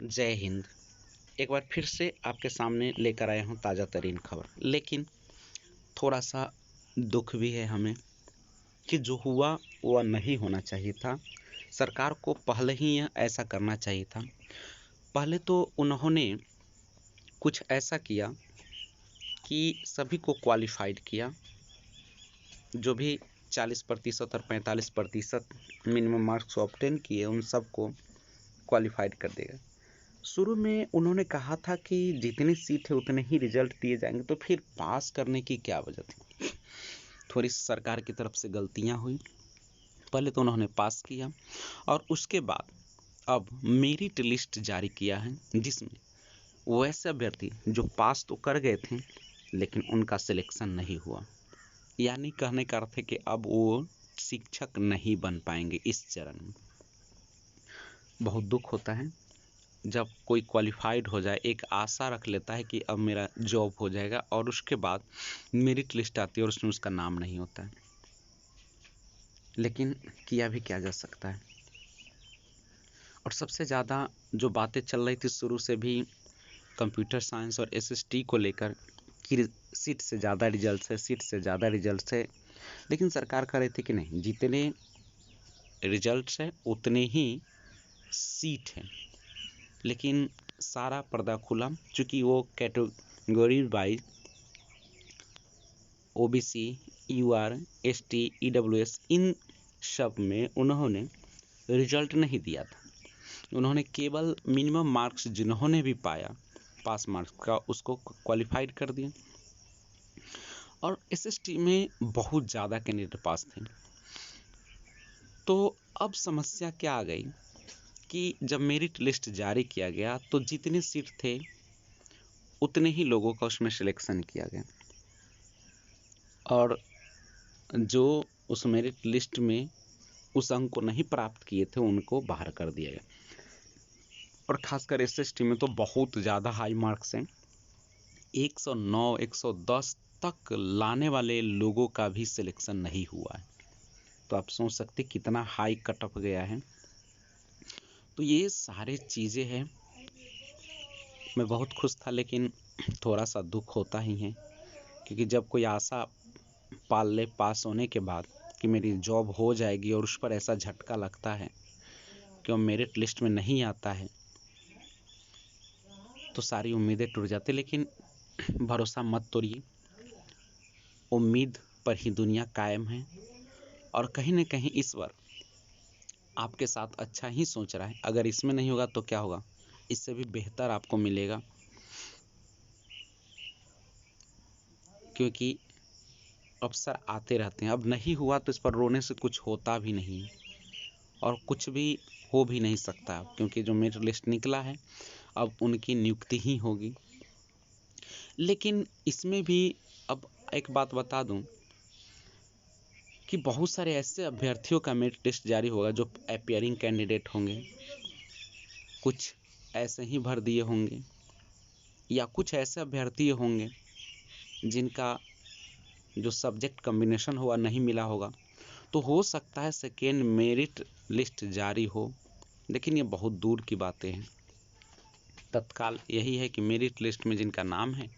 जय हिंद। एक बार फिर से आपके सामने लेकर आया हूँ ताज़ा तरीन खबर, लेकिन थोड़ा सा दुख भी है हमें कि जो हुआ वह नहीं होना चाहिए था। सरकार को पहले ही यह ऐसा करना चाहिए था। पहले तो उन्होंने कुछ ऐसा किया कि सभी को क्वालिफाइड किया, जो भी 40% और 45% मिनिमम मार्क्स ऑब्टेन किए उन सबको क्वालिफाइड कर देगा। शुरू में उन्होंने कहा था कि जितनी सीट है उतने ही रिजल्ट दिए जाएंगे, तो फिर पास करने की क्या वजह थी। थोड़ी सरकार की तरफ से गलतियां हुई। पहले तो उन्होंने पास किया और उसके बाद अब मेरिट लिस्ट जारी किया है, जिसमें वैसे अभ्यर्थी जो पास तो कर गए थे लेकिन उनका सिलेक्शन नहीं हुआ, यानी कहने का अर्थ है कि अब वो शिक्षक नहीं बन पाएंगे। इस चरण में बहुत दुख होता है जब कोई क्वालिफाइड हो जाए, एक आशा रख लेता है कि अब मेरा जॉब हो जाएगा, और उसके बाद मेरिट लिस्ट आती है और उसमें उसका नाम नहीं होता है। लेकिन किया भी क्या जा सकता है। और सबसे ज़्यादा जो बातें चल रही थी शुरू से भी कंप्यूटर साइंस और एसएसटी को लेकर कि सीट से ज़्यादा रिजल्ट है, सीट से ज़्यादा रिजल्ट है। लेकिन सरकार कह रही थी कि नहीं, जितने रिजल्ट है उतने ही सीट है। लेकिन सारा पर्दा खुला, चूँकि वो category wise OBC, UR, ST, EWS इन सब में उन्होंने रिजल्ट नहीं दिया था। उन्होंने केवल मिनिमम मार्क्स जिन्होंने भी पाया पास मार्क्स का, उसको क्वालिफाइड कर दिया। और एसएसटी में बहुत ज़्यादा कैंडिडेट पास थे। तो अब समस्या क्या आ गई कि जब मेरिट लिस्ट जारी किया गया तो जितने सीट थे उतने ही लोगों का उसमें सिलेक्शन किया गया, और जो उस मेरिट लिस्ट में उस अंक को नहीं प्राप्त किए थे उनको बाहर कर दिया गया। और खासकर एसएसटी में तो बहुत ज़्यादा हाई मार्क्स हैं। 109, 110 तक लाने वाले लोगों का भी सिलेक्शन नहीं हुआ है। तो आप सोच सकते कितना हाई कट ऑफ गया है। तो ये सारे चीज़ें हैं। मैं बहुत खुश था, लेकिन थोड़ा सा दुख होता ही है, क्योंकि जब कोई आशा पाल ले पास होने के बाद कि मेरी जॉब हो जाएगी और उस पर ऐसा झटका लगता है कि वो मेरिट लिस्ट में नहीं आता है, तो सारी उम्मीदें टूट जाती। लेकिन भरोसा मत तोड़िए, उम्मीद पर ही दुनिया कायम है, और कहीं न कहीं ईश्वर आपके साथ अच्छा ही सोच रहा है। अगर इसमें नहीं होगा तो क्या होगा, इससे भी बेहतर आपको मिलेगा। क्योंकि अवसर आते रहते हैं। अब नहीं हुआ तो इस पर रोने से कुछ होता भी नहीं है, और कुछ भी हो भी नहीं सकता, क्योंकि जो मेरिट लिस्ट निकला है अब उनकी नियुक्ति ही होगी। लेकिन इसमें भी अब एक बात बता दूं कि बहुत सारे ऐसे अभ्यर्थियों का मेरिट लिस्ट जारी होगा जो अपीयरिंग कैंडिडेट होंगे, कुछ ऐसे ही भर दिए होंगे, या कुछ ऐसे अभ्यर्थी होंगे जिनका जो सब्जेक्ट कॉम्बिनेशन हुआ नहीं मिला होगा। तो हो सकता है सेकेंड मेरिट लिस्ट जारी हो, लेकिन ये बहुत दूर की बातें हैं। तत्काल यही है कि मेरिट लिस्ट में जिनका नाम है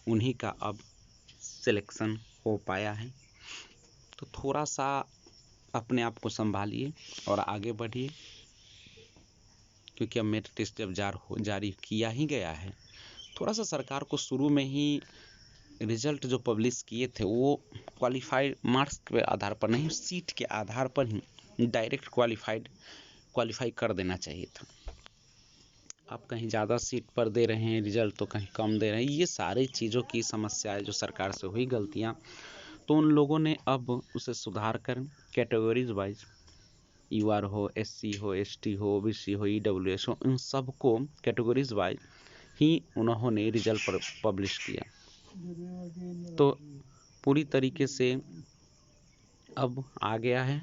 उन्हीं का अब सिलेक्शन हो पाया है। तो थोड़ा सा अपने आप को संभालिए और आगे बढ़िए, क्योंकि अब मेरिट लिस्ट जब जारी किया ही गया है। थोड़ा सा सरकार को शुरू में ही रिजल्ट जो पब्लिश किए थे वो क्वालिफाइड मार्क्स के आधार पर नहीं, सीट के आधार पर ही डायरेक्ट क्वालिफाई कर देना चाहिए था। आप कहीं ज़्यादा सीट पर दे रहे हैं रिजल्ट, तो कहीं कम दे रहे हैं। ये सारी चीज़ों की समस्या है, जो सरकार से हुई गलतियाँ, तो उन लोगों ने अब उसे सुधार कर कैटेगरीज वाइज, यूआर हो, एससी हो, एसटी हो, ओबीसी हो, ईडब्ल्यूएस हो, इन सबको कैटेगरीज वाइज ही उन्होंने रिजल्ट पब्लिश किया। तो पूरी तरीके से अब आ गया है,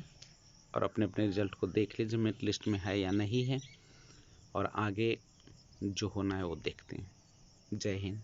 और अपने अपने रिजल्ट को देख लीजिए मेरिट लिस्ट में है या नहीं है, और आगे जो होना है वो देखते हैं। जय हिंद।